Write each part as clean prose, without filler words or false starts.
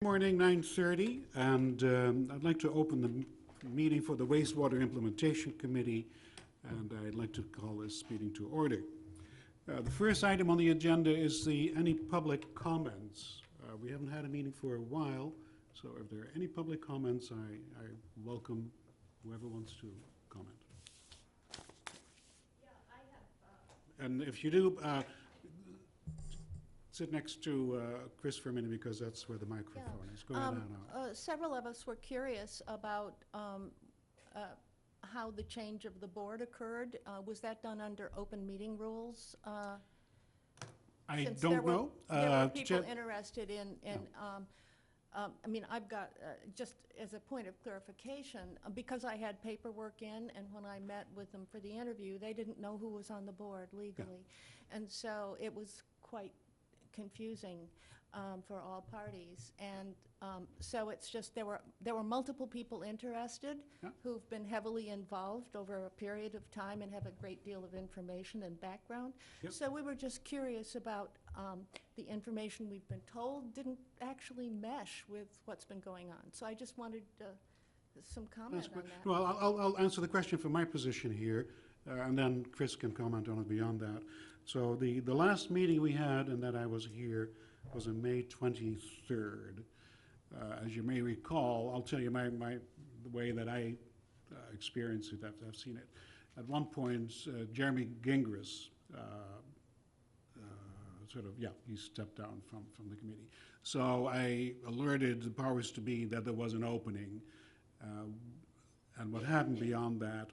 Morning, 9:30, and I'd like to open the meeting for the Wastewater Implementation Committee, and I'd like to call this meeting to order. The first item on the agenda is any public comments. We haven't had a meeting for a while, so if there are any public comments, I welcome whoever wants to comment. Yeah, I have. And if you do, sit next to Chris for a minute because that's where the microphone is. Go ahead, Anna. Several of us were curious about how the change of the board occurred. Was that done under open meeting rules? I Since don't know. There were people interested in, I mean, I've got, just as a point of clarification, because I had paperwork in, and when I met with them for the interview, they didn't know who was on the board legally. Yeah. And so it was quite confusing for all parties, and so it's just there were multiple people interested. Yeah. Who've been heavily involved over a period of time and have a great deal of information and background. Yep. So we were just curious about the information we've been told didn't actually mesh with what's been going on. So I just wanted some comment on that. Well, I'll answer the question from my position here, and then Chris can comment on it beyond that. So the last meeting we had, and that I was here, was on May 23rd. As you may recall, I'll tell you the way that I experienced it. I've seen it. At one point, Jeremy Gingras he stepped down from the committee. So I alerted the powers to be that there was an opening, and what happened beyond that.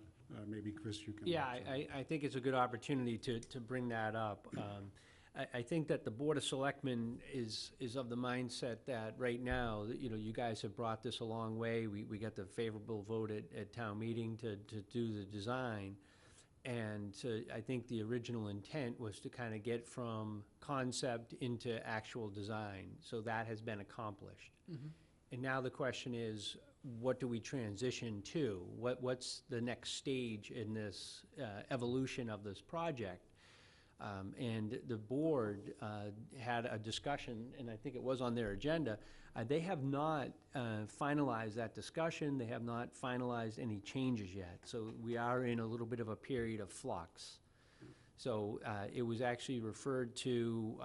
Maybe Chris, you can. Yeah, I think it's a good opportunity to bring that up. I think that the Board of Selectmen is of the mindset that right now, you guys have brought this a long way. We got the favorable vote at town meeting to do the design. And I think the original intent was to kind of get from concept into actual design. So that has been accomplished. Mm-hmm. And now the question is, what do we transition to? What's the next stage in this evolution of this project? And the board had a discussion, and I think it was on their agenda. They have not finalized that discussion. They have not finalized any changes yet. So we are in a little bit of a period of flux. So it was actually referred to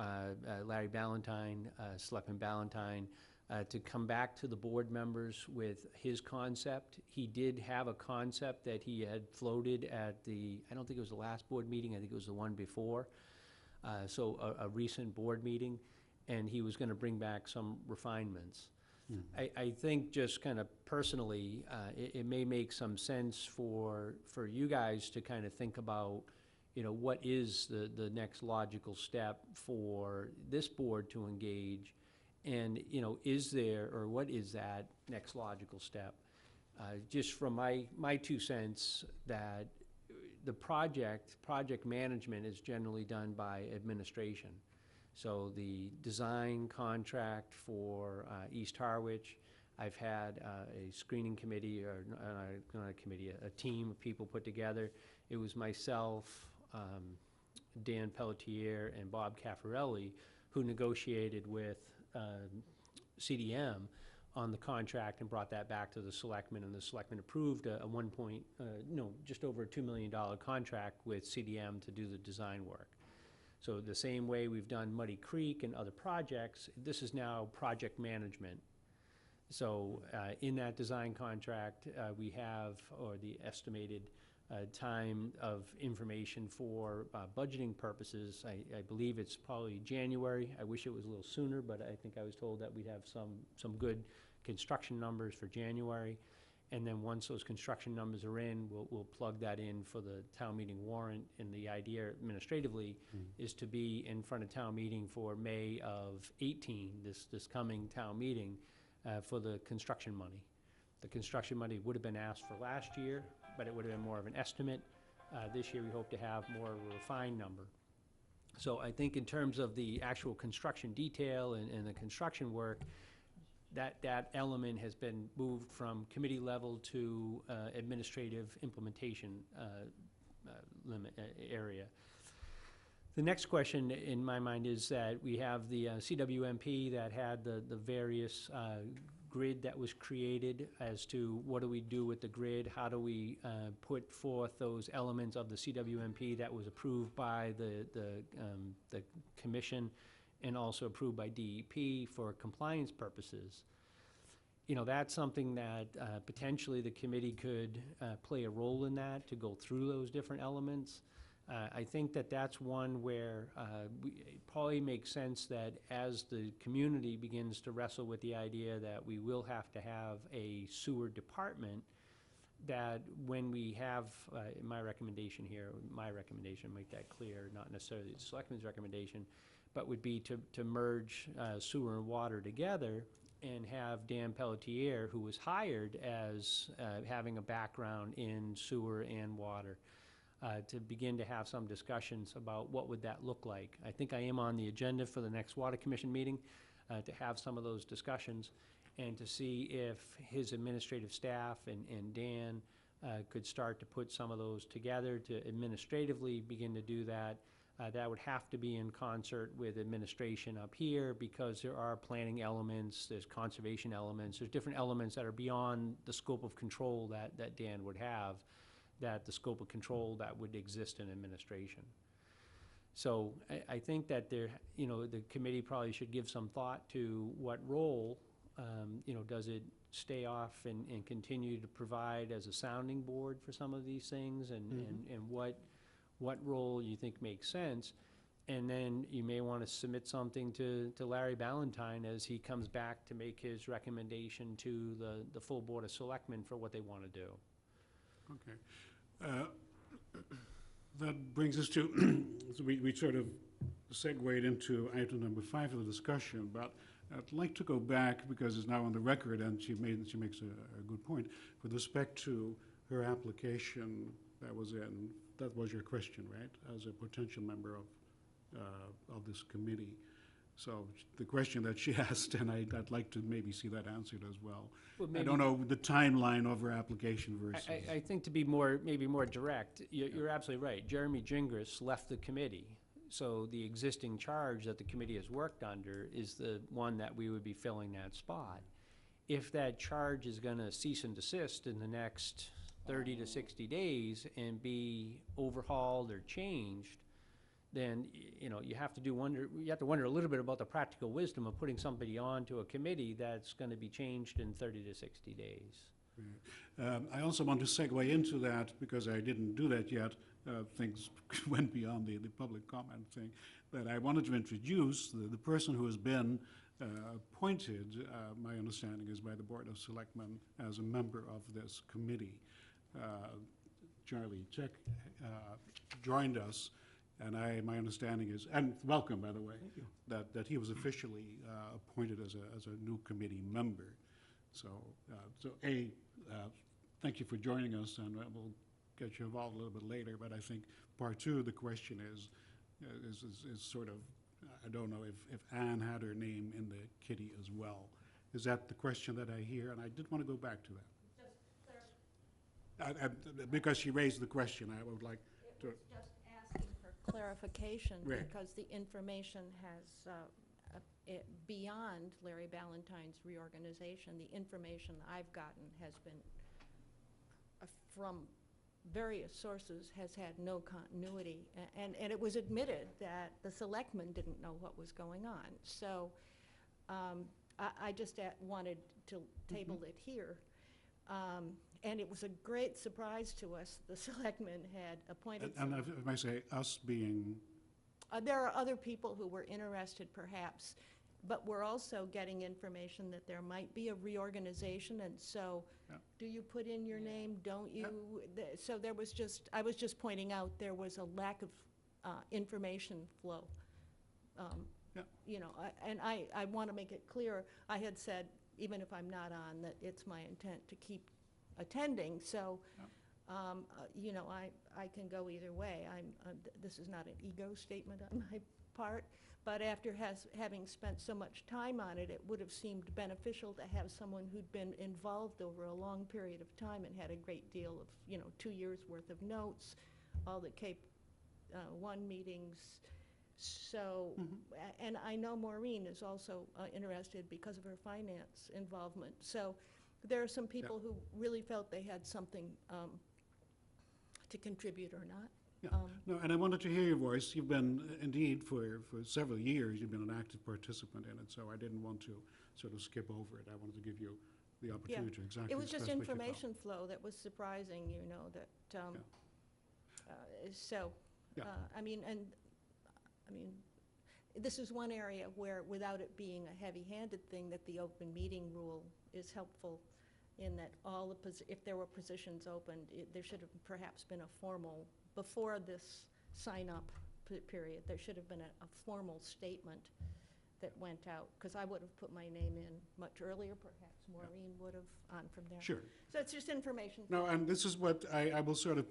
Larry Ballantyne, Selectman Ballantyne, to come back to the board members with his concept. He did have a concept that he had floated at I don't think it was the last board meeting, I think it was the one before, so a recent board meeting, and he was going to bring back some refinements. Mm-hmm. I think just kind of personally, it may make some sense for you guys to kind of think about, what is the next logical step for this board to engage. And, is there, or what is that next logical step? Just from my 2 cents, that the project management is generally done by administration. So the design contract for East Harwich, I've had a screening committee, or not a committee, a team of people put together. It was myself, Dan Pelletier, and Bob Caffarelli who negotiated with CDM on the contract and brought that back to the selectmen, and the selectmen approved just over a $2 million contract with CDM to do the design work. So the same way we've done Muddy Creek and other projects, this is now project management. So in that design contract, we have, or the estimated time of information for budgeting purposes. I believe it's probably January. I wish it was a little sooner, but I think I was told that we'd have some good construction numbers for January. And then once those construction numbers are in, we'll plug that in for the town meeting warrant. And the idea administratively is to be in front of town meeting for May of 18, this coming town meeting, for the construction money. The construction money would have been asked for last year, but it would have been more of an estimate. This year we hope to have more of a refined number. So I think in terms of the actual construction detail and the construction work, that element has been moved from committee level to administrative implementation area. The next question in my mind is that we have the CWMP that had the various grid that was created as to what do we do with the grid, how do we put forth those elements of the CWMP that was approved by the commission and also approved by DEP for compliance purposes. You know, that's something that potentially the committee could play a role in that, to go through those different elements. I think that that's one where it probably makes sense that as the community begins to wrestle with the idea that we will have to have a sewer department, that when we have, my recommendation here, make that clear, not necessarily the selectmen's recommendation, but would be to merge sewer and water together and have Dan Pelletier, who was hired as having a background in sewer and water, to begin to have some discussions about what would that look like. I think I am on the agenda for the next Water Commission meeting to have some of those discussions and to see if his administrative staff and Dan could start to put some of those together to administratively begin to do that. That would have to be in concert with administration up here, because there are planning elements, there's conservation elements, there's different elements that are beyond the scope of control that Dan would have, that the scope of control that would exist in administration. So I think that there, you know, the committee probably should give some thought to what role, you know, does it stay off and continue to provide as a sounding board for some of these things, and what role you think makes sense. And then you may want to submit something to Larry Ballantyne as he comes back to make his recommendation to the full Board of Selectmen for what they want to do. Okay. That brings us to, so we sort of segued into item number 5 of the discussion, but I'd like to go back, because it's now on the record, and she makes a good point, with respect to her application that was your question, right? As a potential member of this committee. So the question that she asked, and I'd like to maybe see that answered as well. I don't know the timeline of her application versus. I think to be maybe more direct, you're absolutely right. Jeremy Gingras left the committee. So the existing charge that the committee has worked under is the one that we would be filling that spot. If that charge is gonna cease and desist in the next 30 to 60 days and be overhauled or changed, then you know you have to wonder a little bit about the practical wisdom of putting somebody onto a committee that's going to be changed in 30 to 60 days. I also want to segue into that, because I didn't do that yet. Things went beyond the public comment thing. That I wanted to introduce the person who has been appointed, my understanding is by the Board of Selectmen, as a member of this committee. Charlie Check joined us. And my understanding is, and welcome, by the way, that he was officially appointed as a new committee member. So, thank you for joining us, and we'll get you involved a little bit later. But I think part 2 of the question is sort of, I don't know if Anne had her name in the kitty as well. Is that the question that I hear? And I did want to go back to that. Because she raised the question, I would like to. Clarification, right. Because the information has, beyond Larry Ballantyne's reorganization, the information I've gotten has been, from various sources, has had no continuity. And it was admitted that the selectmen didn't know what was going on. So I just wanted to table it here. And it was a great surprise to us. The selectmen had appointed And if I say us being. There are other people who were interested, perhaps, but we're also getting information that there might be a reorganization, and so do you put in your name, don't you? So there was I was just pointing out there was a lack of information flow. You know, and I want to make it clear, I had said, even if I'm not on, that it's my intent to keep attending, so you know, I can go either way. This is not an ego statement on my part, but after having spent so much time on it, it would have seemed beneficial to have someone who'd been involved over a long period of time and had a great deal of, you know, 2 years worth of notes, all the Cape 1 meetings, So, and I know Maureen is also interested because of her finance involvement. So there are some people who really felt they had something to contribute or not. Yeah. No, and I wanted to hear your voice. You've been, indeed, for several years, you've been an active participant in it, so I didn't want to sort of skip over it. I wanted to give you the opportunity to exactly It was express just what you felt. information flow that was surprising, you know, that, so, Yeah. I mean, this is one area where, without it being a heavy-handed thing, that the open meeting rule is helpful in that all the, if there were positions opened, there should have perhaps been a formal, before this sign-up period, there should have been a formal statement that went out, because I would have put my name in much earlier, perhaps Maureen would have on from there. Sure. So it's just information. No, and this is what I will sort of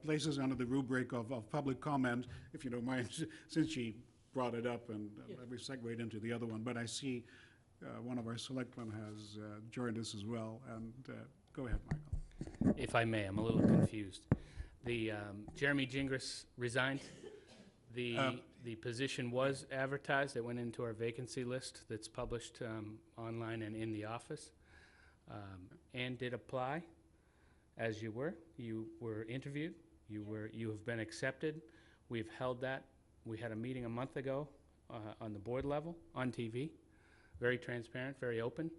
place this under the rubric of public comment, if you don't mind, since she brought it up, and we segued into the other one. But I see one of our selectmen has joined us as well, and go ahead, Michael. If I may, I'm a little confused. The Jeremy Gingras resigned. The position was advertised. It went into our vacancy list that's published online and in the office. Ann did apply, as you were. You were interviewed. You have been accepted. We've held that. We had a meeting a month ago on the board level, on TV. Very transparent, very open,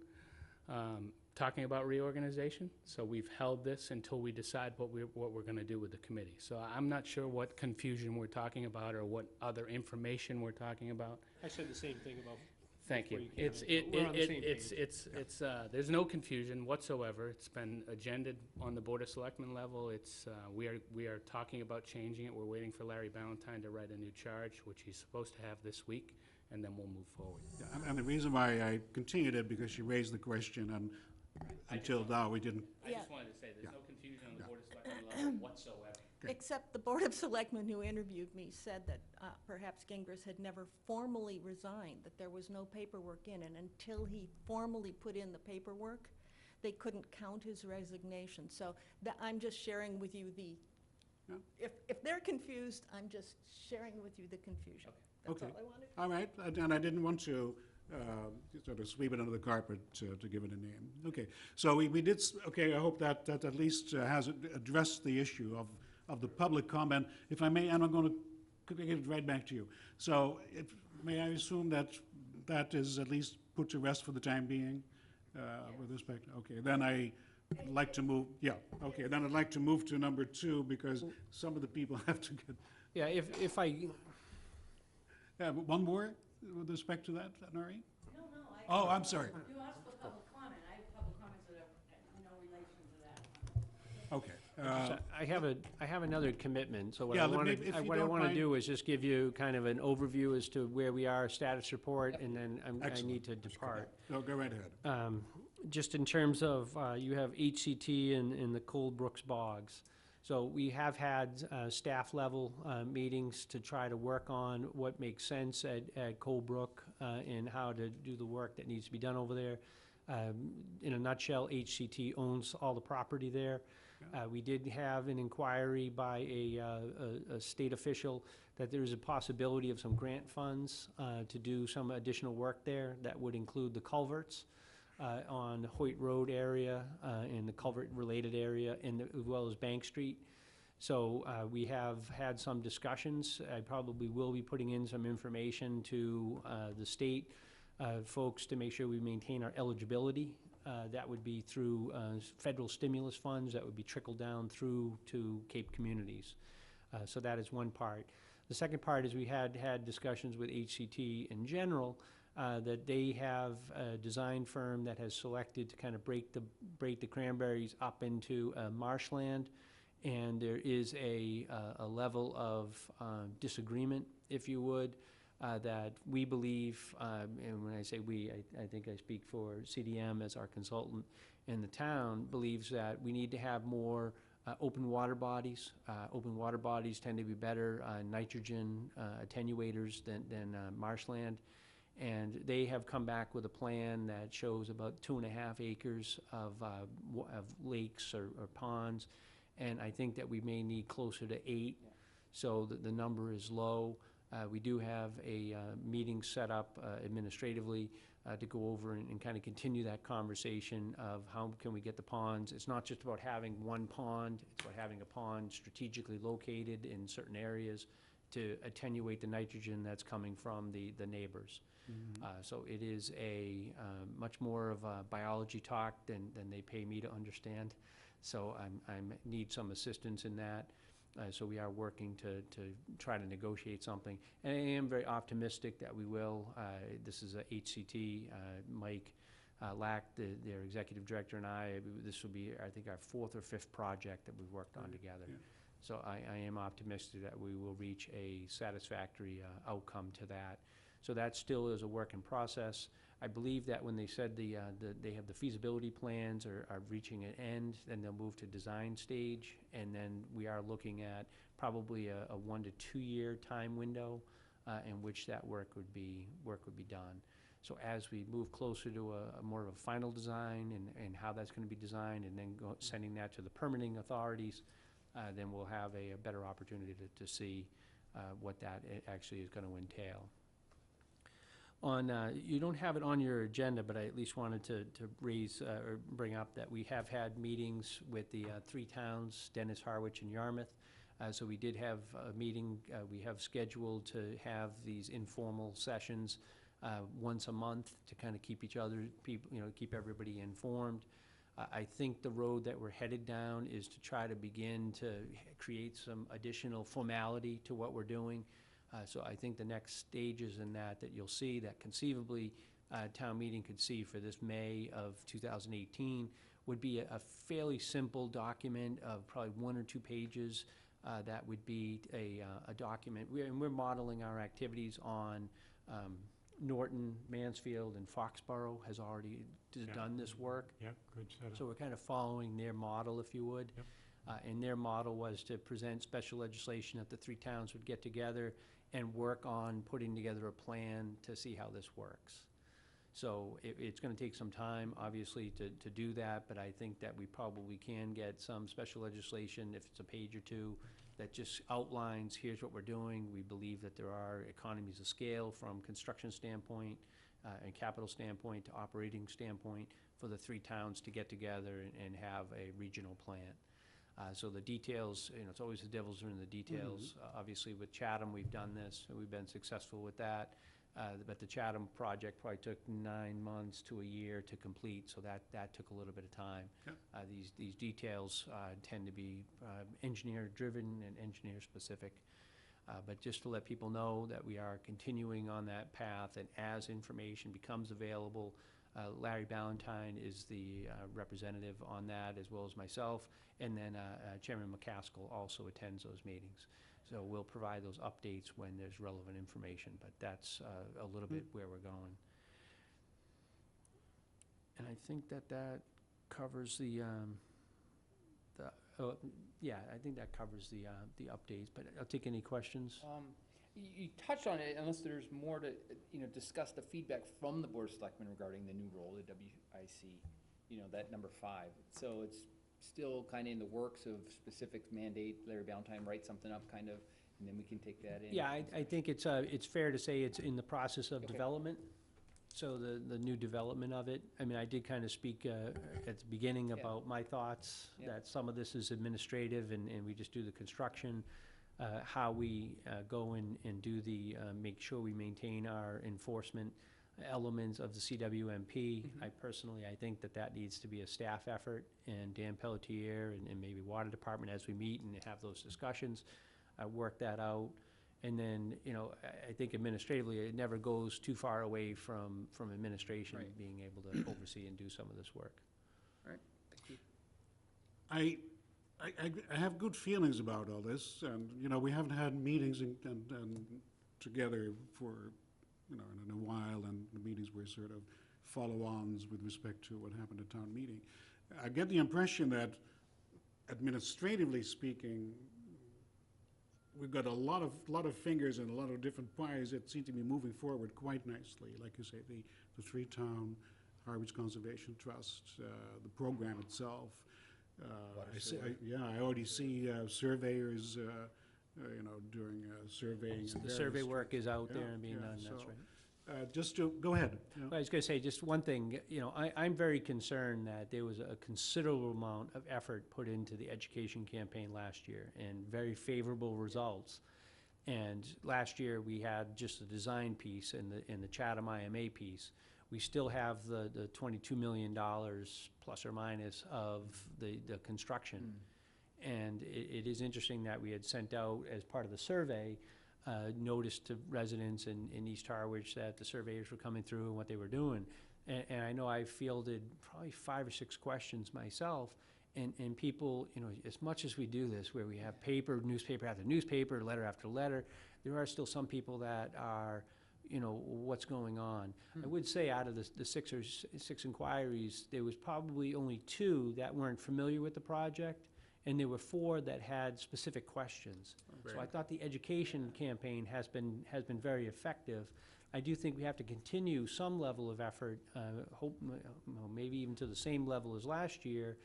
talking about reorganization. So we've held this until we decide what we're going to do with the committee. So I'm not sure what confusion we're talking about or what other information we're talking about. I said the same thing about. Thank you. Before you came in. We're on the same page. There's no confusion whatsoever. It's been agended on the Board of Selectmen level. We are talking about changing it. We're waiting for Larry Ballantyne to write a new charge, which he's supposed to have this week, and then we'll move forward. Yeah, and the reason why I continued it, because she raised the question, and until now, we didn't. I just wanted to say, there's no confusion on the Board of Selectmen level whatsoever. Okay. Except the Board of Selectmen who interviewed me said that perhaps Gingras had never formally resigned, that there was no paperwork in, and until he formally put in the paperwork, they couldn't count his resignation. So I'm just sharing with you the, if they're confused, I'm just sharing with you the confusion. That's Okay. all I wanted. All right, and I didn't want to sort of sweep it under the carpet to give it a name. Okay, so we did, okay, I hope that at least has addressed the issue of the public comment. If I may, and I'm going to get it right back to you. So may I assume that that is at least put to rest for the time being with respect? Okay, then I'd like to move, okay, then I'd like to move to number 2, because some of the people have to get. Yeah, if I, One more with respect to that, Noreen? No, Oh, I'm sorry. you asked for public comment. I have public comments that have no relation to that. Okay. I have another commitment, so what Yeah, I let want me- if you to, what I don't want to mind- do is just give you kind of an overview as to where we are, status report, and then I Excellent. need to depart. No, go right ahead. Just in terms of, you have HCT in the Cold Brooks Bogs. So we have had staff level meetings to try to work on what makes sense at Cold Brook and how to do the work that needs to be done over there. In a nutshell, HCT owns all the property there. We did have an inquiry by a state official that there is a possibility of some grant funds to do some additional work there that would include the culverts on the Hoyt Road area and the culvert-related area, as well as Bank Street. So we have had some discussions. I probably will be putting in some information to the state folks to make sure we maintain our eligibility. That would be through federal stimulus funds that would be trickled down through to Cape communities. So that is one part. The second part is we had discussions with HCT in general that they have a design firm that has selected to kind of break the cranberries up into marshland, and there is a level of disagreement, if you would, that we believe, and when I say we, I think I speak for CDM as our consultant in the town, believes that we need to have more open water bodies. Open water bodies tend to be better nitrogen attenuators than marshland. And they have come back with a plan that shows about 2.5 acres of lakes or ponds. And I think that we may need closer to 8, so that the number is low. We do have a meeting set up administratively to go over and kind of continue that conversation of how can we get the ponds. It's not just about having one pond, it's about having a pond strategically located in certain areas to attenuate the nitrogen that's coming from the neighbors. So it is a much more of a biology talk than they pay me to understand. So I need some assistance in that. So we are working to try to negotiate something. And I am very optimistic that we will. This is a HCT, Mike Lack, their executive director, and this will be, I think, our 4th or 5th project that we've worked on together. Yeah. So I am optimistic that we will reach a satisfactory outcome to that. So that still is a work in process. I believe that when they said they have the feasibility plans are reaching an end, then they'll move to design stage, and then we are looking at probably a 1 to 2 year time window in which that work would be done. So as we move closer to a more of a final design and how that's going to be designed, and then sending that to the permitting authorities, then we'll have a better opportunity to see what that actually is going to entail. You don't have it on your agenda, but I at least wanted to raise or bring up that we have had meetings with the 3 towns, Dennis, Harwich, and Yarmouth. So we did have a meeting. We have scheduled to have these informal sessions once a month to kind of keep keep everybody informed. I think the road that we're headed down is to try to begin to create some additional formality to what we're doing. So I think the next stages in that you'll see that conceivably town meeting could see for this May of 2018 would be a fairly simple document of probably 1 or 2 pages. That would be a document. We're modeling our activities on Norton, Mansfield, and Foxborough has already done this work. Yeah, good setup. So we're kind of following their model, if you would. Yep. And their model was to present special legislation that the 3 towns would get together and work on putting together a plan to see how this works. So it's going to take some time, obviously, to do that, but I think that we probably can get some special legislation, if it's a page or 2, that just outlines, here's what we're doing. We believe that there are economies of scale from construction standpoint and capital standpoint to operating standpoint for the 3 towns to get together and have a regional plan. So the details, it's always the devil's in the details. Obviously, with Chatham, we've done this, and we've been successful with that. But the Chatham project probably took 9 months to a year to complete, so that took a little bit of time. Yep. These details tend to be engineer-driven and engineer-specific. But just to let people know that we are continuing on that path, and as information becomes available, Larry Ballantyne is the representative on that, as well as myself, and then Chairman McCaskill also attends those meetings. So we'll provide those updates when there's relevant information, but that's a little bit where we're going. And I think that covers the I think that covers the updates, but I'll take any questions. You touched on it, unless there's more to, discuss the feedback from the Board of Selectmen regarding the new role, the WIC, that number 5. So it's still kind of in the works of specific mandate, Larry Ballantyne write something up kind of, and then we can take that in? Yeah, I think it's fair to say it's in the process of development. So the new development of it. I mean, I did kind of speak at the beginning about my thoughts, that some of this is administrative and we just do the construction. How we go and do make sure we maintain our enforcement elements of the CWMP. I think that needs to be a staff effort, and Dan Pelletier and maybe Water Department, as we meet and have those discussions, work that out. And then, I think administratively, it never goes too far away from administration being able to oversee and do some of this work. All right, thank you. I have good feelings about all this, and, we haven't had meetings and together for, in a while, and the meetings were sort of follow-ons with respect to what happened at town meeting. I get the impression that, administratively speaking, we've got a lot of fingers and a lot of different pies that seem to be moving forward quite nicely. Like you say, the 3-town Harwich Conservation Trust, the program itself. I already see surveyors during surveying. and The various survey work checks. is out there Yeah, and being yeah, done, that's so, right. Just to, go ahead. Yeah. I was gonna say, just one thing, I'm very concerned that there was a considerable amount of effort put into the education campaign last year, and very favorable results. And last year, we had just the design piece and the Chatham IMA piece. We still have the $22 million plus or minus of the construction. And it is interesting that we had sent out, as part of the survey, notice to residents in East Harwich that the surveyors were coming through and what they were doing. And I know I fielded probably 5 or 6 questions myself, and people, as much as we do this, where we have newspaper after newspaper, letter after letter, there are still some people that are, what's going on. I would say out of the 6 inquiries, there was probably only 2 that weren't familiar with the project, and there were 4 that had specific questions. So I thought the education campaign has been very effective. I do think we have to continue some level of effort, maybe even to the same level as last year,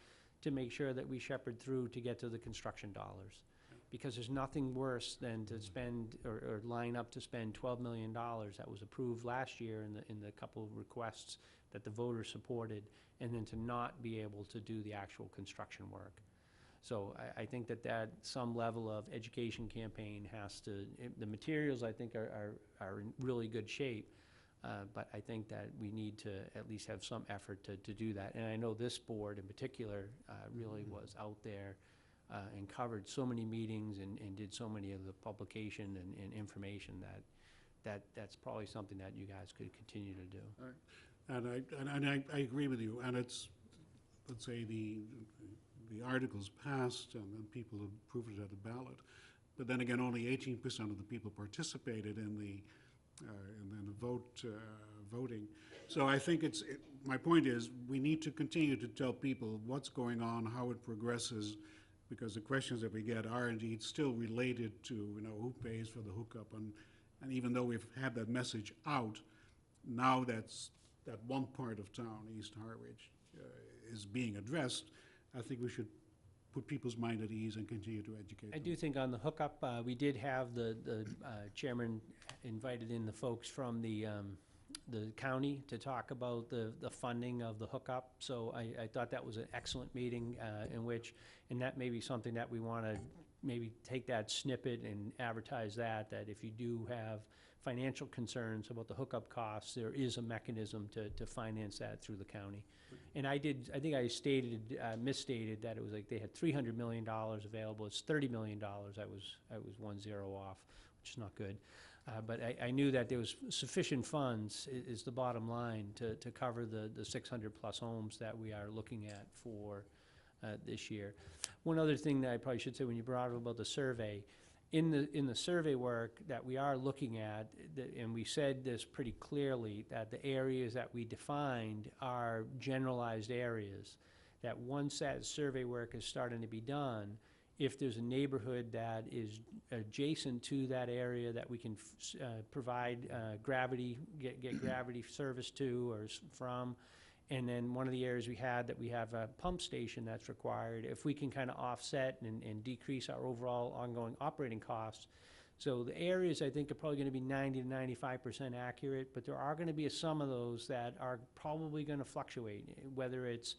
to make sure that we shepherd through to get to the construction dollars. Because there's nothing worse than to spend, or line up to spend $12 million that was approved last year in the couple of requests that the voters supported, and then to not be able to do the actual construction work. So I think that some level of education campaign has to, the materials I think are in really good shape, but I think that we need to at least have some effort to do that. And I know this board in particular really was out there and covered so many meetings and did so many of the publication and information that's probably something that you guys could continue to do. And I agree with you, and it's, let's say, the article's passed, and then people approved it at the ballot, but then again, only 18% of the people participated in the voting. So I think my point is, we need to continue to tell people what's going on, how it progresses, because the questions that we get are indeed still related to, who pays for the hookup, and even though we've had that message out, now that one part of town, East Harwich, is being addressed, I think we should put people's mind at ease and continue to educate them. I do think on the hookup, we did have the chairman invited in the folks from the county to talk about the funding of the hookup. So I thought that was an excellent meeting and that may be something that we want to maybe take that snippet and advertise that if you do have financial concerns about the hookup costs, there is a mechanism to finance that through the county. And I think I misstated that it was like they had $300 million available. It's $30 million. I was 1 0 off, which is not good. But I knew that there was sufficient funds, is the bottom line, to cover the 600 plus homes that we are looking at for this year. One other thing that I probably should say when you brought up about the survey, in the survey work that we are looking at, and we said this pretty clearly, that the areas that we defined are generalized areas, that once that survey work is starting to be done, if there's a neighborhood that is adjacent to that area that we can provide get gravity service to or from, and then one of the areas we have a pump station that's required, if we can kind of offset and decrease our overall ongoing operating costs. So the areas I think are probably going to be 90 to 95% accurate, but there are going to be some of those that are probably going to fluctuate, whether it's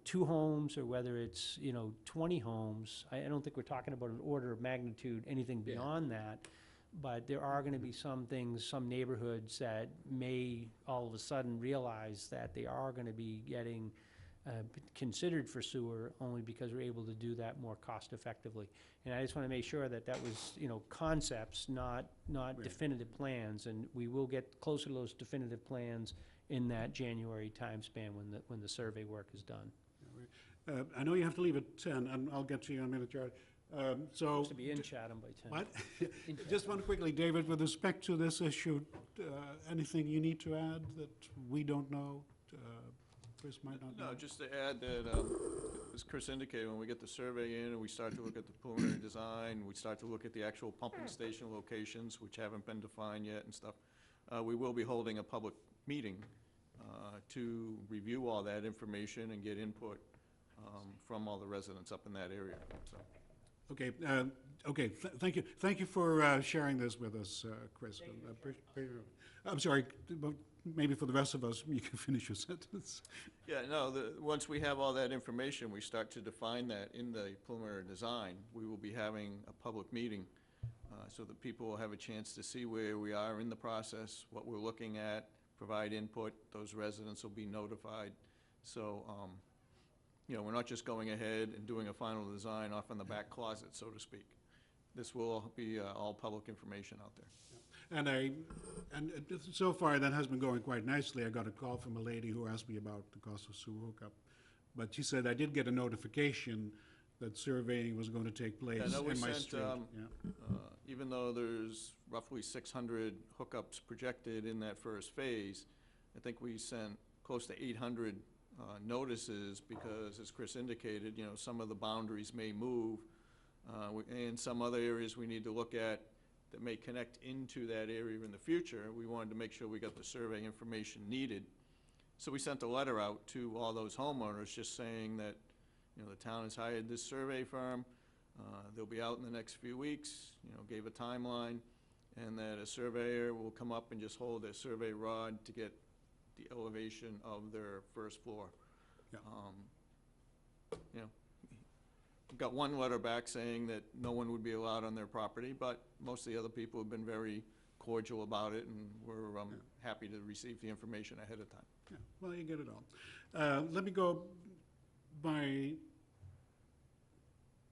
2 homes or whether it's 20 homes. I don't think we're talking about an order of magnitude, anything beyond that. But there are going to be some things, some neighborhoods that may all of a sudden realize that they are going to be getting considered for sewer only because we're able to do that more cost effectively. And I just want to make sure that was, concepts, not definitive plans. And we will get closer to those definitive plans in that January time span when the survey work is done. I know you have to leave at 10, and I'll get to you in a minute, Jared. Supposed to be in Chatham by 10. What? Just one quickly, David, with respect to this issue, anything you need to add that we don't know, Chris might not know? No, just to add that, as Chris indicated, when we get the survey in and we start to look at the preliminary design, we start to look at the actual pumping station locations, which haven't been defined yet and stuff, we will be holding a public meeting to review all that information and get input from all the residents up in that area, so. Okay, okay, thank you for sharing this with us, Chris. I'm sorry, but maybe for the rest of us, you can finish your sentence. Yeah, no, once we have all that information, we start to define that in the preliminary design. We will be having a public meeting so that people will have a chance to see where we are in the process, what we're looking at, provide input. Those residents will be notified. So, you know, we're not just going ahead and doing a final design off in the back closet, so to speak. This will be all public information out there. And so far, that has been going quite nicely. I got a call from a lady who asked me about the cost of sewer hookup. But she said, I did get a notification that surveying was going to take place Yeah, no, we in my sent, street. even though there's roughly 600 hookups projected in that first phase, I think we sent close to 800 notices because, as Chris indicated, you know, some of the boundaries may move. And some other areas we need to look at that may connect into that area in the future. We wanted to make sure we got the survey information needed. So we sent a letter out to all those homeowners just saying that, you know, the town has hired this survey firm. They'll be out in the next few weeks, you know, gave a timeline, and that a surveyor will come up and just hold their survey rod to get the elevation of their first floor. Yeah. You know, got one letter back saying that no one would be allowed on their property, but most of the other people have been very cordial about it, and we're happy to receive the information ahead of time. Yeah, well, you get it all. Let me go by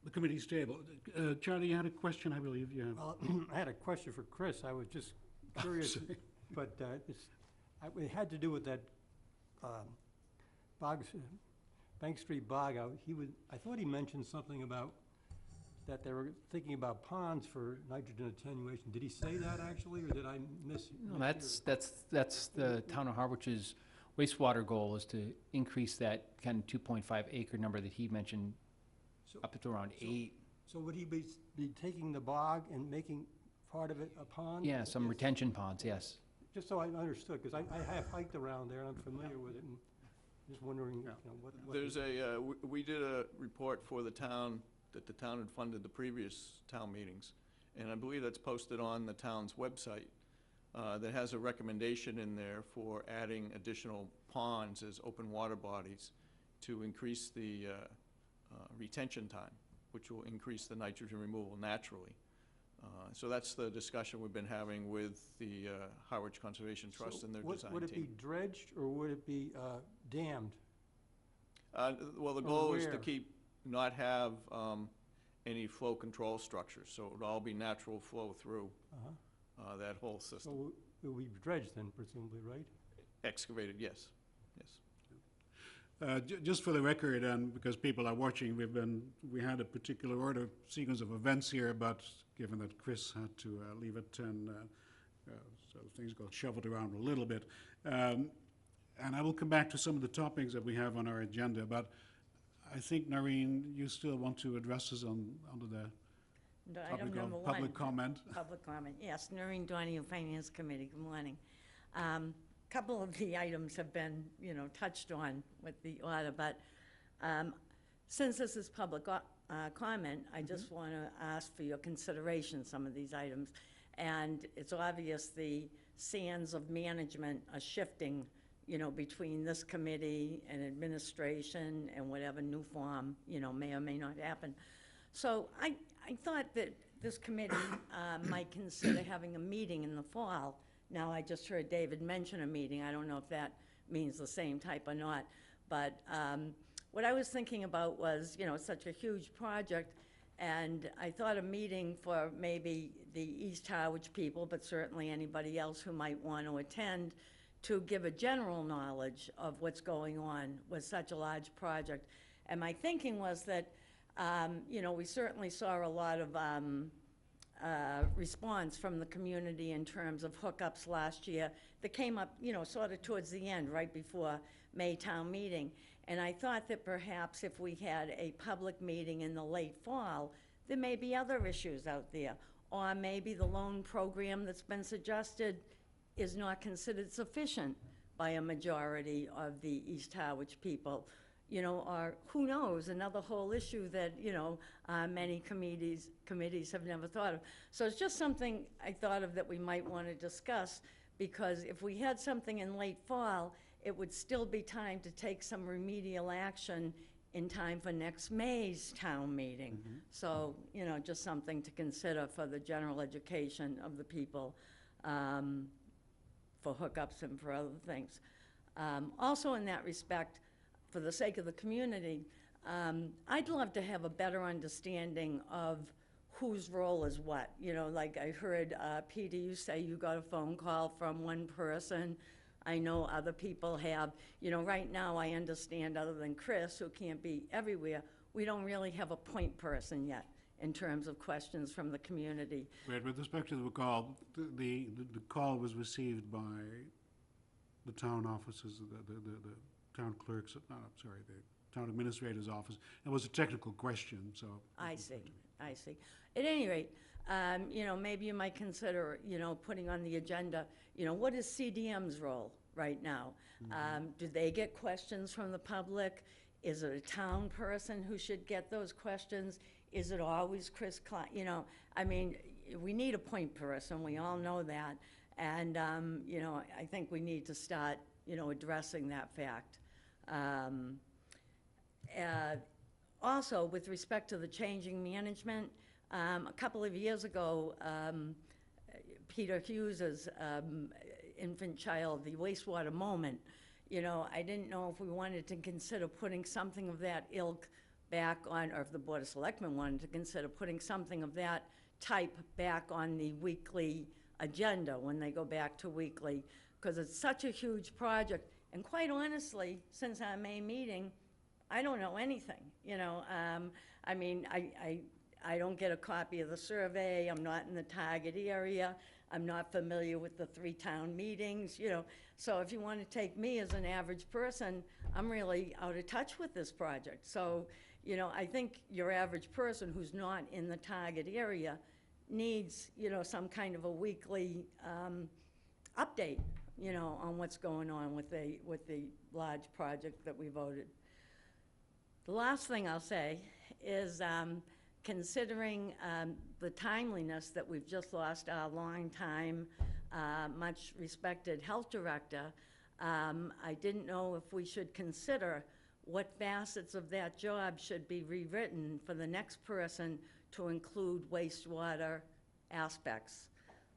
the committee's table. Charlie, you had a question, I believe you have. Well, I had a question for Chris. I was just curious, but it had to do with that Bank Street bog out. I thought he mentioned something about that they were thinking about ponds for nitrogen attenuation. Did he say that actually, or did I miss? No, that's the town of Harwich's wastewater goal, is to increase that kind of 2.5 acre number that he mentioned up to around 8. So would he be taking the bog and making part of it a pond? Yeah, some retention ponds, yes. Just so I understood, because I have hiked around there and I'm familiar with it, and just wondering, you know, what. There's we did a report for the town, that the town had funded the previous town meetings, and I believe that's posted on the town's website, that has a recommendation in there for adding additional ponds as open water bodies to increase the retention time, which will increase the nitrogen removal naturally. So that's the discussion we've been having with the Harwich Conservation Trust and their design team. Would it be dredged or would it be dammed? Well, the goal is to not have any flow control structures, so it would all be natural flow through that whole system. So it will be dredged then, presumably, right? Excavated, yes, yes. Just for the record, and because people are watching, we had a particular order sequence of events here, but given that Chris had to leave at 10, so things got shuffled around a little bit. And I will come back to some of the topics that we have on our agenda, but I think, Noreen, you still want to address us under the Item number one. public comment? Public comment, yes. Noreen Donahue, Finance Committee, good morning. Couple of the items have been, you know, touched on with the order, but since this is public comment, I just want to ask for your consideration some of these items. And it's obvious the sands of management are shifting, you know, between this committee and administration and whatever new form, you know, may or may not happen. So I thought that this committee might consider having a meeting in the fall. Now, I just heard David mention a meeting. I don't know if that means the same type or not. But what I was thinking about was, you know, it's such a huge project, and I thought a meeting for maybe the East Harwich people, but certainly anybody else who might want to attend, to give a general knowledge of what's going on with such a large project. And my thinking was that, you know, we certainly saw a lot of response from the community in terms of hookups last year that came up, you know, sort of towards the end, right before May town meeting. And I thought that perhaps if we had a public meeting in the late fall, there may be other issues out there. Or maybe the loan program that's been suggested is not considered sufficient by a majority of the East Harwich people. or who knows, another whole issue that, many committees have never thought of. So it's just something I thought of that we might want to discuss, because if we had something in late fall, it would still be time to take some remedial action in time for next May's town meeting. So, just something to consider for the general education of the people, for hookups and for other things. Also in that respect, for the sake of the community, I'd love to have a better understanding of whose role is what. Like I heard, Peter, you say you got a phone call from one person. I know other people have. Right now I understand, other than Chris, who can't be everywhere, we don't really have a point person yet in terms of questions from the community. Right, with respect to the call, the call was received by the town offices, the town clerk's, I'm sorry, the town administrator's office. It was a technical question, so. I see. At any rate, maybe you might consider, putting on the agenda, what is CDM's role right now? Do they get questions from the public? Is it a town person who should get those questions? Is it always Chris Klein? We need a point person, we all know that. And, I think we need to start, addressing that fact. Also, with respect to the changing management, a couple of years ago, Peter Hughes's infant child, the wastewater moment, I didn't know if we wanted to consider putting something of that ilk back on, or if the Board of Selectmen wanted to consider putting something of that type back on the weekly agenda when they go back to weekly, because it's such a huge project. And quite honestly, since our May meeting, I don't know anything, I don't get a copy of the survey, I'm not in the target area, I'm not familiar with the 3 town meetings, So if you want to take me as an average person, I'm really out of touch with this project. So, I think your average person who's not in the target area needs, some kind of a weekly update, on what's going on with the large project that we voted. The last thing I'll say is, considering the timeliness that we've just lost our longtime, much respected health director, I didn't know if we should consider what facets of that job should be rewritten for the next person to include wastewater aspects.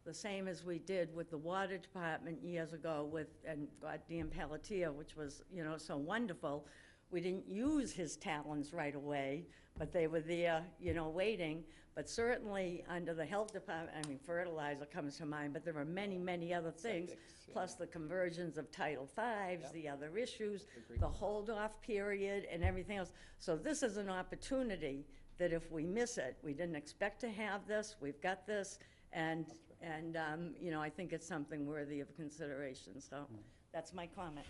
The same as we did with the water department years ago and goddamn Pelletier, which was, so wonderful. We didn't use his talents right away, but they were there, waiting. But certainly under the health department, fertilizer comes to mind, but there are many, many other things, plus the conversions of Title V's, the other issues, the hold-off period, and everything else. So this is an opportunity that if we miss it, we didn't expect to have this, we've got this, and I think it's something worthy of consideration. So that's my comment.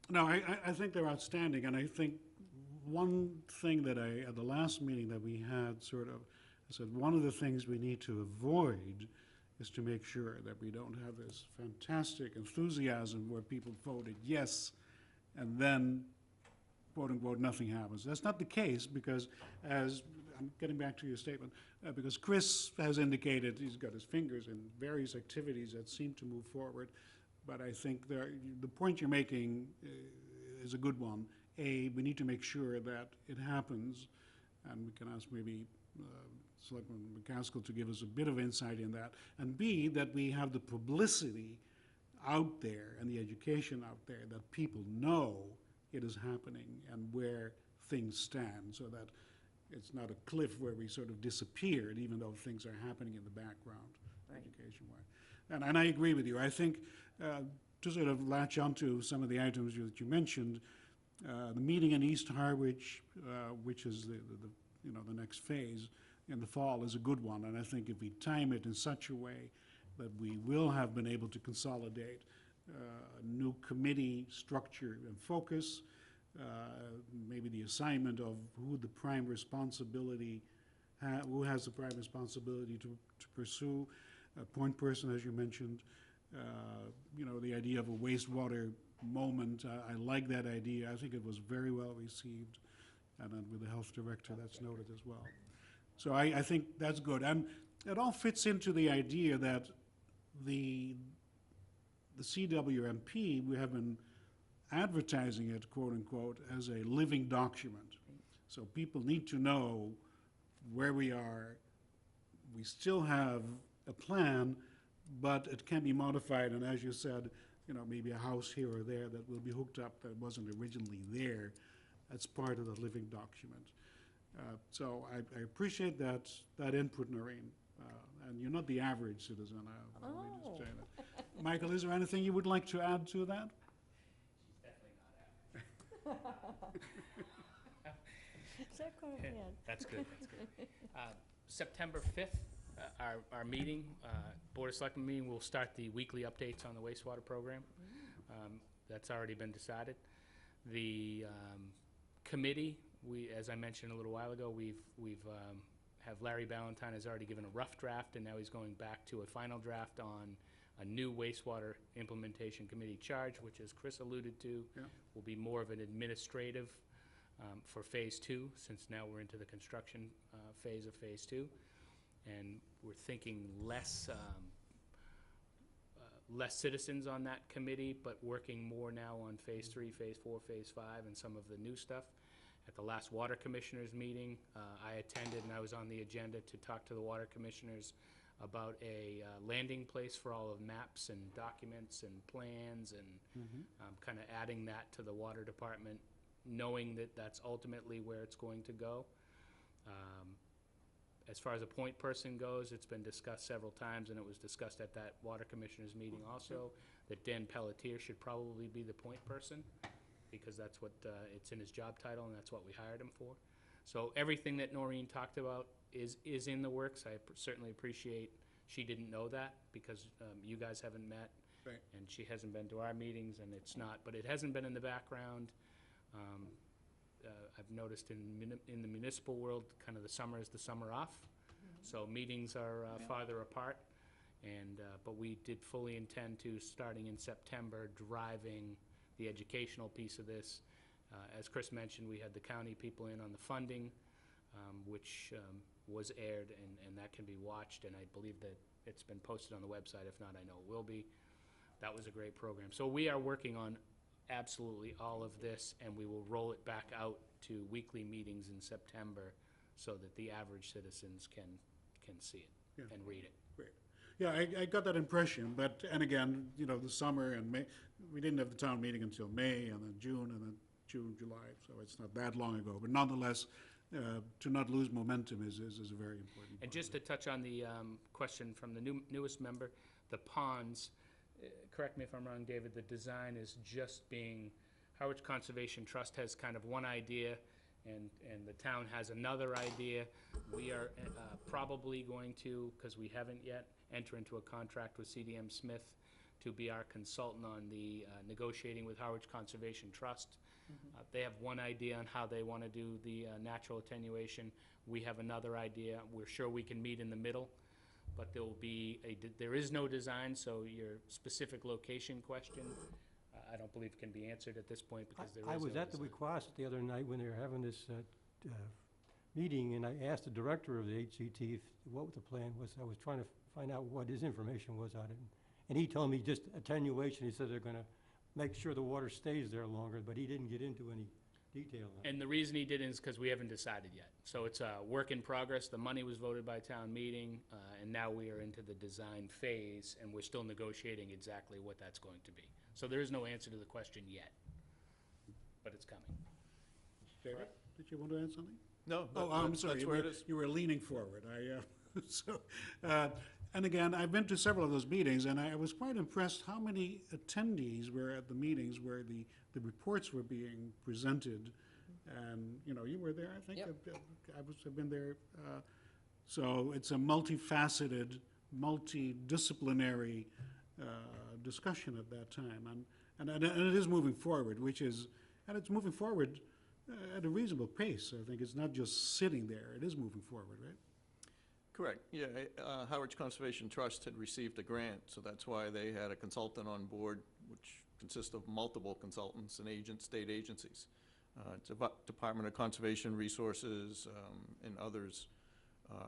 No, I think they're outstanding, and I think one thing that at the last meeting that we had I said, one of the things we need to avoid is to make sure that we don't have this fantastic enthusiasm where people voted yes, and then, quote unquote, nothing happens. That's not the case, because as, I'm getting back to your statement, because Chris has indicated he's got his fingers in various activities that seem to move forward. But I think the point you're making is a good one. A, we need to make sure that it happens, and we can ask maybe Selectman McCaskill to give us a bit of insight in that. And B, that we have the publicity out there and the education out there that people know it is happening and where things stand, so that it's not a cliff where we sort of disappeared, even though things are happening in the background, Right. education-wise. And I agree with you. I think to sort of latch onto some of the items that you mentioned, the meeting in East Harwich, which is the next phase in the fall, is a good one. And I think if we time it in such a way that we will have been able to consolidate a new committee structure and focus, maybe the assignment of who has the prime responsibility to pursue, a point person, as you mentioned, the idea of a wastewater moment. I like that idea. I think it was very well received, and then with the health director, that's noted as well. So I think that's good. And it all fits into the idea that the CWMP, we have been advertising it, quote unquote, as a living document. So people need to know where we are. We still have a plan, but it can be modified, and as you said, you know, maybe a house here or there that will be hooked up that wasn't originally there. That's part of the living document. So I appreciate that input, Noreen. And you're not the average citizen. Let me just say that. Michael, is there anything you would like to add to that? Is that going Yeah, that's good, that's good. September 5th, our meeting, Board of Selectmen meeting, we'll start the weekly updates on the wastewater program. That's already been decided. The committee, as I mentioned a little while ago, we've have Larry Ballantyne has already given a rough draft, and now he's going back to a final draft on a new wastewater implementation committee charge, which, as Chris alluded to, will be more of an administrative for Phase 2, since now we're into the construction phase of Phase 2. And we're thinking less citizens on that committee, but working more now on Phase 3, Phase 4, Phase 5, and some of the new stuff. At the last Water Commissioners meeting, I attended, and I was on the agenda to talk to the Water Commissioners about a landing place for all of maps and documents and plans, and kind of adding that to the Water Department, knowing that that's ultimately where it's going to go. As far as a point person goes, it's been discussed several times, and it was discussed at that Water Commissioners meeting also, that Dan Pelletier should probably be the point person, because that's what, it's in his job title, and that's what we hired him for. So everything that Noreen talked about is in the works. I certainly appreciate she didn't know that, because you guys haven't met, Right. and she hasn't been to our meetings, and it's not, but it hasn't been in the background. I've noticed in the municipal world, kind of the summer is the summer off, so meetings are farther apart, and, but we did fully intend to, starting in September, driving the educational piece of this. As Chris mentioned, we had the county people in on the funding, which was aired, and that can be watched, and I believe that it's been posted on the website. If not, I know it will be. That was a great program. So we are working on absolutely all of this, and we will roll it back out to weekly meetings in September so that the average citizens can see it and read it. Great. Yeah, I got that impression, but, and again, you know, the summer and May, we didn't have the town meeting until May, and then June, and then June, July, so it's not that long ago. But nonetheless, to not lose momentum is a very important part. And just to touch on the question from the newest member, the ponds, correct me if I'm wrong, David, the design is just being, Harwich Conservation Trust has kind of one idea, and the town has another idea. We are probably going to, because we haven't yet, enter into a contract with CDM Smith to be our consultant on the negotiating with Harwich Conservation Trust. They have one idea on how they want to do the natural attenuation. We have another idea. We're sure we can meet in the middle, but there will be there is no design, so your specific location question, I don't believe can be answered at this point, because there is no I was design. at the request the other night when they were having this meeting, and I asked the director of the HCT what the plan was. I was trying to find out what his information was on it. And he told me just attenuation. He said they're going to make sure the water stays there longer, but he didn't get into any detail on it. And the reason he didn't is because we haven't decided yet. So it's a work in progress. The money was voted by town meeting, and now we are into the design phase, and we're still negotiating exactly what that's going to be. So there is no answer to the question yet, but it's coming. David, did you want to add something? No, Oh, I'm sorry, that's where it is. you were leaning forward. And again, I've been to several of those meetings, and I was quite impressed how many attendees were at the meetings where the reports were being presented. And, you know, you were there, I think? Yep. I've been there. So it's a multifaceted, multidisciplinary discussion at that time. And it is moving forward, and it's moving forward at a reasonable pace. I think it's not just sitting there, it is moving forward, right? Correct, yeah. Harwich Conservation Trust had received a grant, so that's why they had a consultant on board, which consists of multiple consultants and state agencies. Department of Conservation Resources and others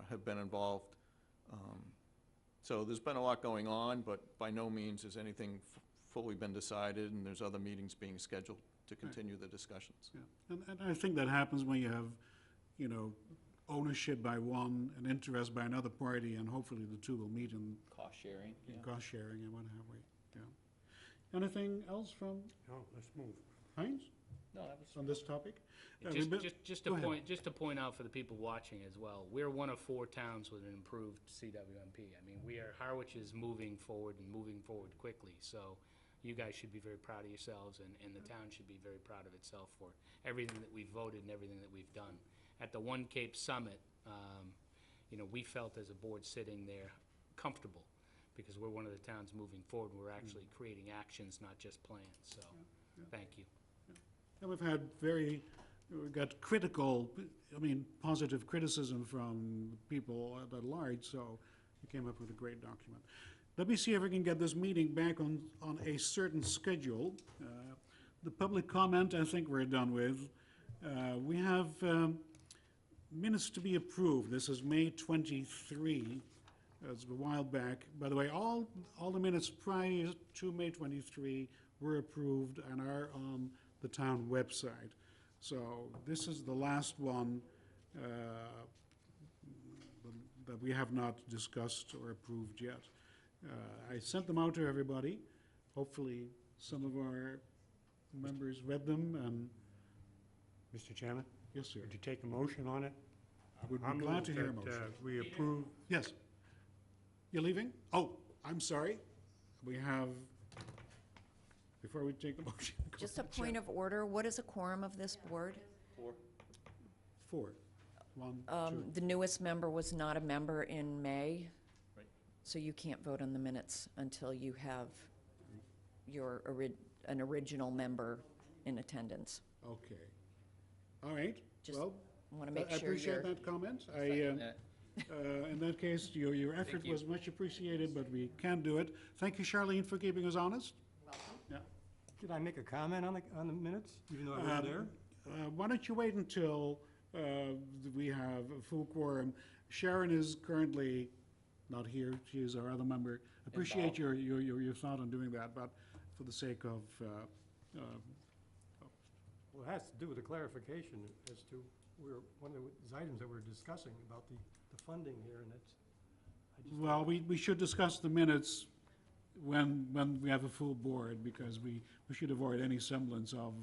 have been involved. So there's been a lot going on, but by no means has anything fully been decided, and there's other meetings being scheduled to continue the discussions. Yeah. And I think that happens when you have, you know, ownership by one and interest by another party, and hopefully the two will meet in Cost sharing, yeah. cost sharing and what have we, yeah. Anything else from No, let's move. Heinz No, that was. on this topic? Just Go ahead. to point out for the people watching as well, we're one of 4 towns with an improved CWMP. I mean, Harwich is moving forward and moving forward quickly, so you guys should be very proud of yourselves, and the town should be very proud of itself for everything that we've voted and everything that we've done. At the One Cape Summit, you know, we felt as a board sitting there comfortable, because we're one of the towns moving forward. We're actually creating actions, not just plans, so, thank you. And we got critical, I mean, positive criticism from people at large, so we came up with a great document. Let me see if we can get this meeting back on a certain schedule. The public comment, I think we're done with. We have minutes to be approved. This is May 23. That's a while back. By the way, all the minutes prior to May 23 were approved and are on the town website. So this is the last one that we have not discussed or approved yet. I sent them out to everybody. Hopefully, some of our members read them, and Mr. Chairman, yes, sir. would you take a motion on it? I would I be glad move to hear a that, motion. we approve. Yes. You're leaving? Oh, I'm sorry. We have, before we take the motion. Just a point of order, what is a quorum of this board? 4. 1, 2. The newest member was not a member in May. Right. So you can't vote on the minutes until you have an original member in attendance. Okay. All right. Just Well, want to make I sure you're... appreciate that comment. In that case, your effort was much appreciated, but we can do it. Thank you, Charlene, for keeping us honest. Could I make a comment on the minutes, even though I wasn't there? Why don't you wait until we have a full quorum? Sharon is currently not here. She is our other member. Appreciate your thought on doing that, but for the sake of, Well, it has to do with the clarification as to one of the items that we're discussing about the funding here, and it's, I just... well, we should discuss the minutes when we have a full board, because we should avoid any semblance of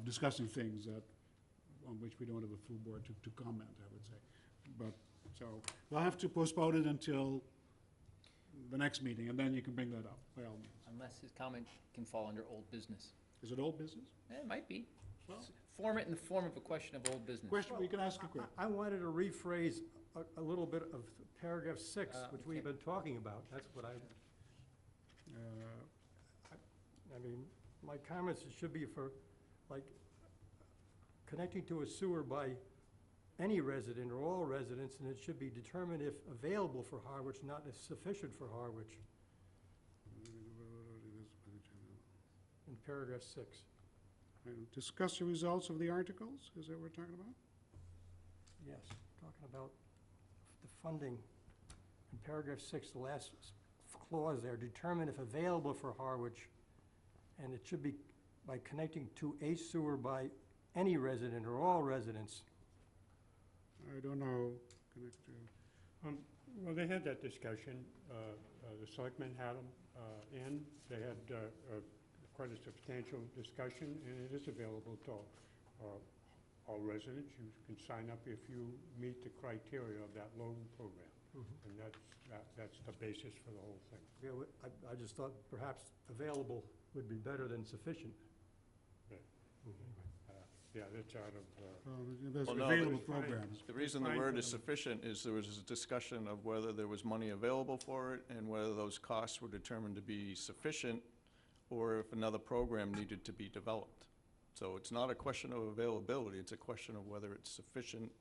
discussing things on which we don't have a full board to comment, I would say. But, so, we'll have to postpone it until the next meeting, and then you can bring that up, by all means. Unless his comment can fall under old business. Is it old business? It might be. Well, Form it in the form of a question of old business. question, we can ask a question. I wanted to rephrase a little bit of paragraph 6, which we've been talking about. That's what I mean, my comments should be for, like, connecting to a sewer by any resident or all residents, and it should be determined if available for Harwich, not if sufficient for Harwich, in paragraph 6. Discuss the results of the articles, is that what we're talking about? Yes, talking about the funding. In paragraph 6, the last clause there, determine if available for Harwich, and it should be by connecting to a sewer by any resident or all residents. I don't know, connect to, Well, they had that discussion. The selectmen had them in. They had quite a substantial discussion, and it is available to all residents. You can sign up if you meet the criteria of that loan program. And that's the basis for the whole thing. Yeah, I just thought perhaps available would be better than sufficient. Yeah, that's out of, there's Well, no, available it's fine. programs. The reason the word is sufficient is there was a discussion of whether there was money available for it and whether those costs were determined to be sufficient or if another program needed to be developed. So it's not a question of availability, it's a question of whether it's sufficient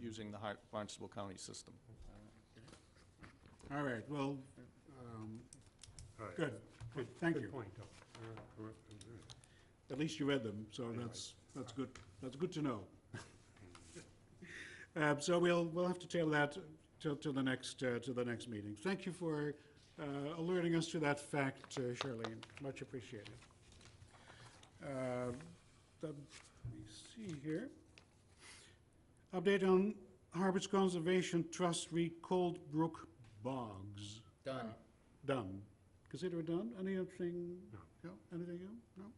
using the Barnstable County system. All right, well, All right. Good, good, thank you. Good point, though. At least you read them, so that's good, that's good to know. So we'll have to table that till the next meeting. Thank you for alerting us to that fact, Charlene, much appreciated. Let me see here. Update on Harwich Conservation Trust re Cold Brook Bogs. Done. Done. Consider it done? Anything? No. Anything else?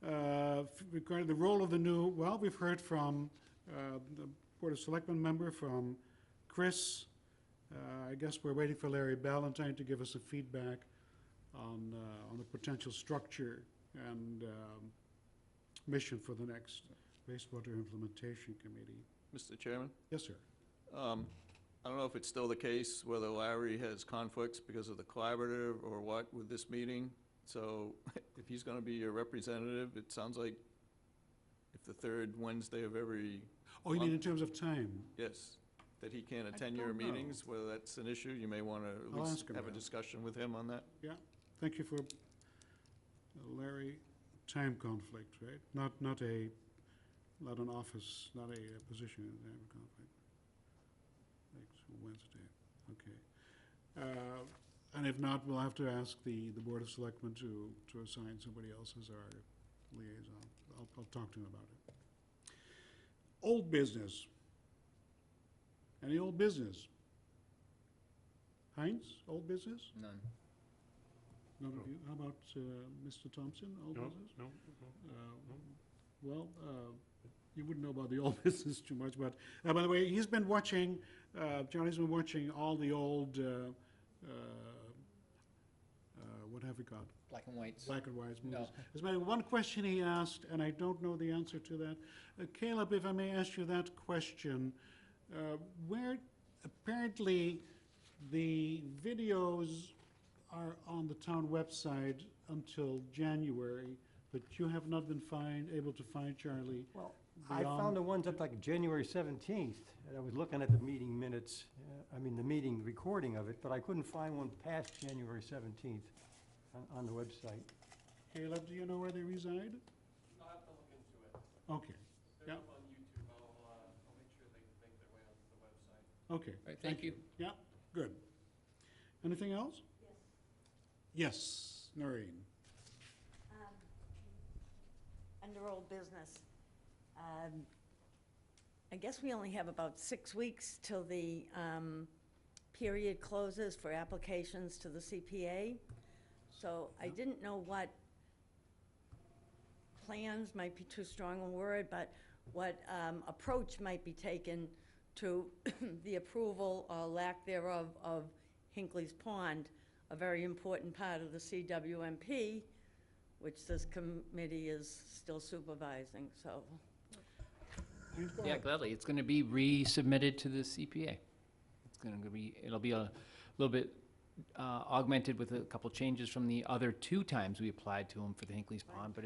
No? Regarding the role of the new, well, we've heard from the Board of Selectmen member, from Chris. I guess we're waiting for Larry Ballantyne to give us a feedback on the potential structure and mission for the next Wastewater Implementation Committee. Mr. Chairman? Yes, sir. I don't know if it's still the case, whether Larry has conflicts because of the collaborative or what with this meeting. So if he's going to be your representative, it sounds like if the third Wednesday of every, Oh, you mean in terms of time? yes, that he can't attend your don't know. meetings, whether that's an issue, you may want to at I'll least ask him have a that. discussion with him on that. Yeah, thank you for Larry, time conflict, right? Not an office, not a position in time conflict. Next Wednesday, okay. And if not, we'll have to ask the Board of Selectmen to assign somebody else as our liaison. I'll talk to him about it. Old business. Any old business? Heinz, old business? None. None of you? How about Mr. Thompson, old No, business? no, Well, you wouldn't know about the old business too much, but, by the way, he's been watching, Johnny's been watching all the old, what have we got? Black and whites. Black and white movies. No. There's maybe one question he asked, and I don't know the answer to that. Caleb, if I may ask you that question, where apparently the videos are on the town website until January, but you have not been able to find, Charlie. Well, I beyond- found the ones up like January 17th, and I was looking at the meeting minutes, the meeting recording of it, but I couldn't find one past January 17th on the website. Caleb, do you know where they reside? I'll have to look into it. Okay, They're yeah, up on YouTube. I'll make sure they make their way onto the website. okay. All right, thank you. Yeah, good. Anything else? Yes, Noreen. Under old business, I guess we only have about 6 weeks till the period closes for applications to the CPA. So I didn't know what plans, might be too strong a word, but what approach might be taken to the approval or lack thereof of Hinckley's Pond, a very important part of the CWMP, which this committee is still supervising, so. Yeah, gladly. It's going to be resubmitted to the CPA. It's going to be, it'll be a little bit augmented with a couple changes from the other 2 times we applied to them for the Hinckley's Pond, but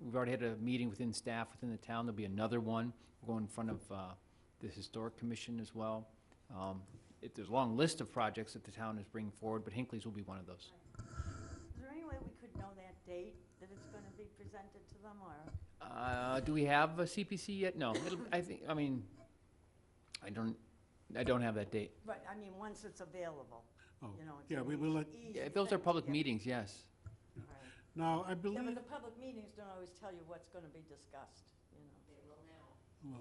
we've already had a meeting within staff within the town. There'll be another one. We're going in front of the Historic Commission as well. There's a long list of projects that the town is bringing forward, but Hinckley's will be one of those. Is there any way we could know that date that it's going to be presented to them, or? Do we have a CPC yet? No. I don't have that date. Right, I mean, once it's available, Oh, you know, it's yeah, an we will let, easy Yeah, those are thing to public get. meetings, yes. Right. now, I Yeah, believe, but the public meetings don't always tell you what's going to be discussed, you know. They will now.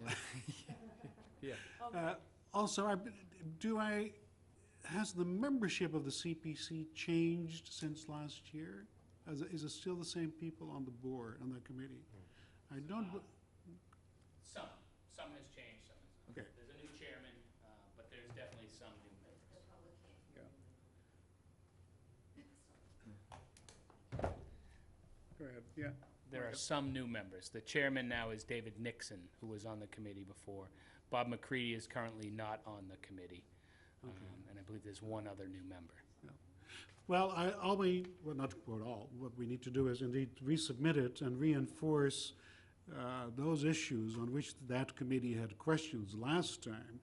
well, Yeah. Okay. also, has the membership of the CPC changed since last year? Is it still the same people on the board, on the committee? I don't, Some has changed, some has. okay, There's a new chairman, but there's definitely some new members. go ahead, yeah. There are some new members. The chairman now is David Nixon, who was on the committee before. Bob McCready is currently not on the committee. And I believe there's one other new member. Well, well, not quote all, what we need to do is indeed resubmit it and reinforce those issues on which that committee had questions last time,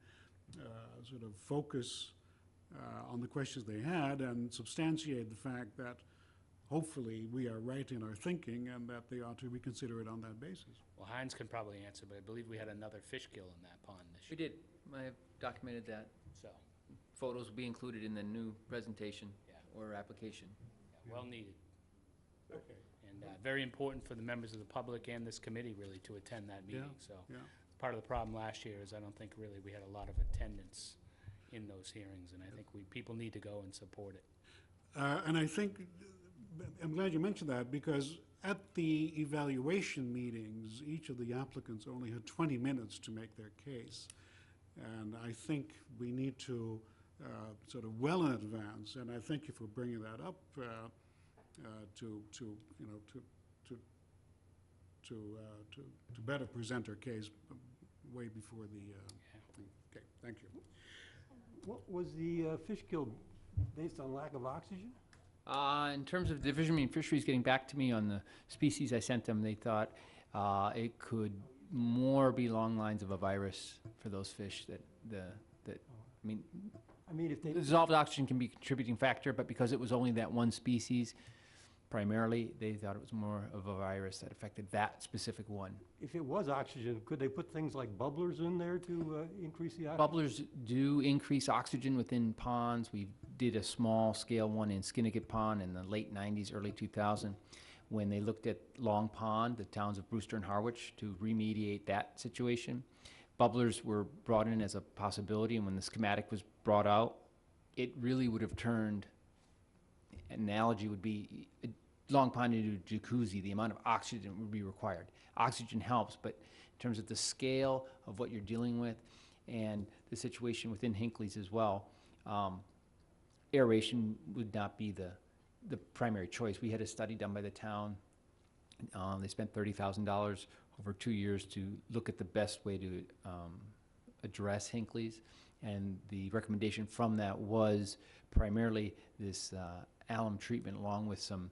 sort of focus on the questions they had and substantiate the fact that hopefully we are right in our thinking and that they ought to reconsider it on that basis. Well, Heinz can probably answer, but I believe we had another fish kill in that pond this We year. did. I have documented that. So, Photos will be included in the new presentation yeah, or application. yeah, well needed. Okay. And very important for the members of the public and this committee, really, to attend that meeting. So Yeah. part of the problem last year is I don't think really we had a lot of attendance in those hearings, and I think people need to go and support it. And I think, I'm glad you mentioned that, because at the evaluation meetings, each of the applicants only had 20 minutes to make their case. And I think we need to sort of well in advance, and I thank you for bringing that up, to better present our case way before the thing. Okay, thank you. What was the fish kill based on lack of oxygen? In terms of Division of Marine Fisheries getting back to me on the species I sent them, they thought it could more be along lines of a virus for those fish I mean, if they, dissolved oxygen can be a contributing factor, but because it was only that one species, primarily, they thought it was more of a virus that affected that specific one. if it was oxygen, could they put things like bubblers in there to increase the oxygen? Bubblers do increase oxygen within ponds. We did a small scale one in Skinnicket Pond in the late 90s, early 2000, when they looked at Long Pond, the towns of Brewster and Harwich, to remediate that situation. Bubblers were brought in as a possibility, and when the schematic was brought out, it really would have turned, an analogy would be Long Pond into a jacuzzi, the amount of oxygen would be required. Oxygen helps, but in terms of the scale of what you're dealing with and the situation within Hinckley's as well, aeration would not be the primary choice. We had a study done by the town. They spent $30,000 over 2 years to look at the best way to address Hinckley's. And the recommendation from that was primarily this alum treatment, along with some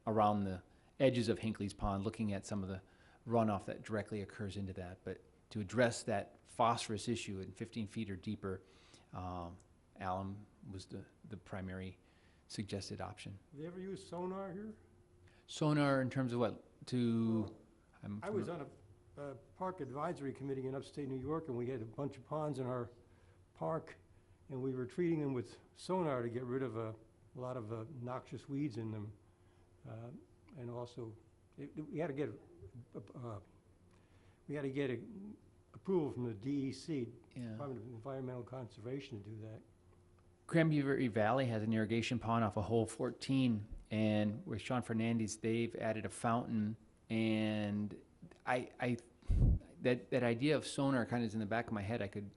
around the edges of Hinckley's Pond, looking at some of the runoff that directly occurs into that. But to address that phosphorus issue in 15 feet or deeper, alum was the primary suggested option. Have they ever used sonar here? Sonar in terms of what? I was on a park advisory committee in upstate New York, and we had a bunch of ponds in our park, and we were treating them with sonar to get rid of a lot of noxious weeds in them. And also, we had to get approval from the DEC, Yeah. Department of Environmental Conservation, to do that. Cranberry Valley has an irrigation pond off of hole 14, and with Sean Fernandez, they've added a fountain, and that idea of sonar kind of is in the back of my head. I could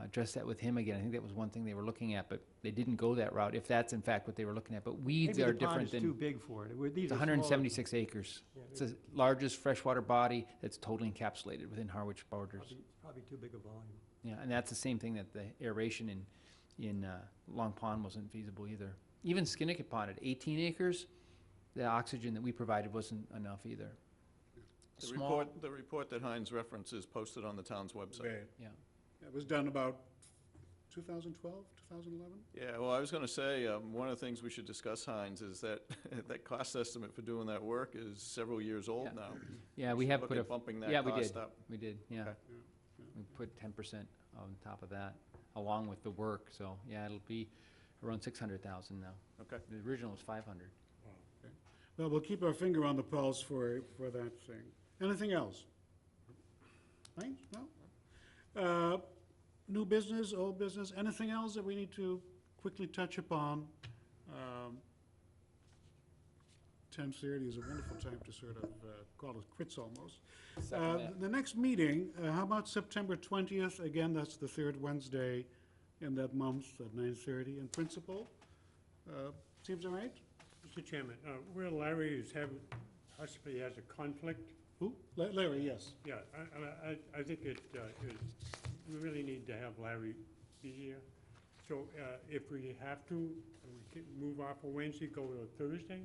address that with him again. I think that was one thing they were looking at, but they didn't go that route, if that's in fact what they were looking at. But weeds Maybe are the pond different is than, too big for it. These it's are 176 acres. smaller. It's the largest freshwater body that's totally encapsulated within Harwich borders. Probably too big a volume. Yeah, and that's the same thing that the aeration in Long Pond wasn't feasible either. Even Skinnicket Pond at 18 acres, the oxygen that we provided wasn't enough either. The report that Heinz references is posted on the town's website. Right. Yeah. It was done about 2012, 2011? Yeah, well, I was gonna say, one of the things we should discuss, Heinz, is that that cost estimate for doing that work is several years old Yeah. now. Yeah, we should have look put at a, bumping yeah, that we cost did. up. We did, yeah. Okay. We put 10% on top of that, along with the work, so, yeah, it'll be around 600,000 now. Okay. The original was 500. Well, we'll keep our finger on the pulse for that thing. Anything else? Right? No? New business, old business, anything else that we need to quickly touch upon? 10:30 is a wonderful time to sort of call it quits almost. Second that. The next meeting, how about September 20th? Again, that's the third Wednesday in that month at 9:30 in principle. Seems all right? Mr. Chairman, where Larry is having, possibly has a conflict, Who? Larry, yes. yeah, I think we really need to have Larry be here. So if we have to, we can move off a Wednesday, go to a Thursday.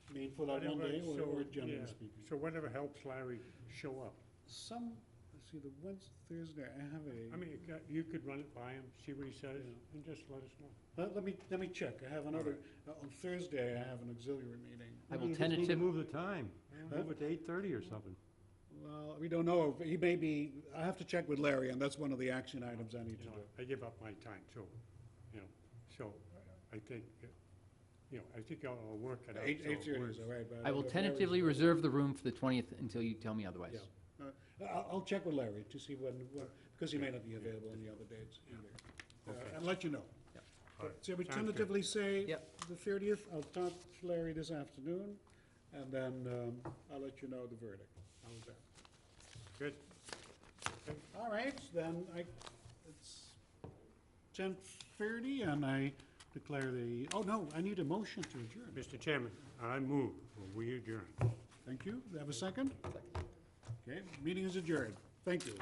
I mean, for that one whatever, day, or so, generally yeah, speaking? So whatever helps Larry show up. Some see, the Wednesday, Thursday, I have I mean, you could run it by him, see what he says, and just let us know. let me check. I have another, on Thursday, I have an auxiliary meeting. I will Maybe you just need to tentative, move the time, Huh? move it to 8:30 or something. Well, we don't know. He may be, I have to check with Larry, and that's one of the action items I need to You know, do. I give up my time too, you know, so I think, I think I'll work it out. so it 8:30 works. is all right, but I will don't know if Larry's- tentatively reserve the room for the 20th until you tell me otherwise. Yeah. I'll check with Larry to see when, because he may not be available on the other dates either. And let you know. All right, So we sounds good. tentatively say Yep. the 30th. I'll talk to Larry this afternoon, and then I'll let you know the verdict. How's that? Good. All right, then it's 10:30, and I declare oh, no, I need a motion to adjourn. Mr. Chairman, I move, we adjourn. Thank you. Do I have a second? Okay, meeting is adjourned. Thank you.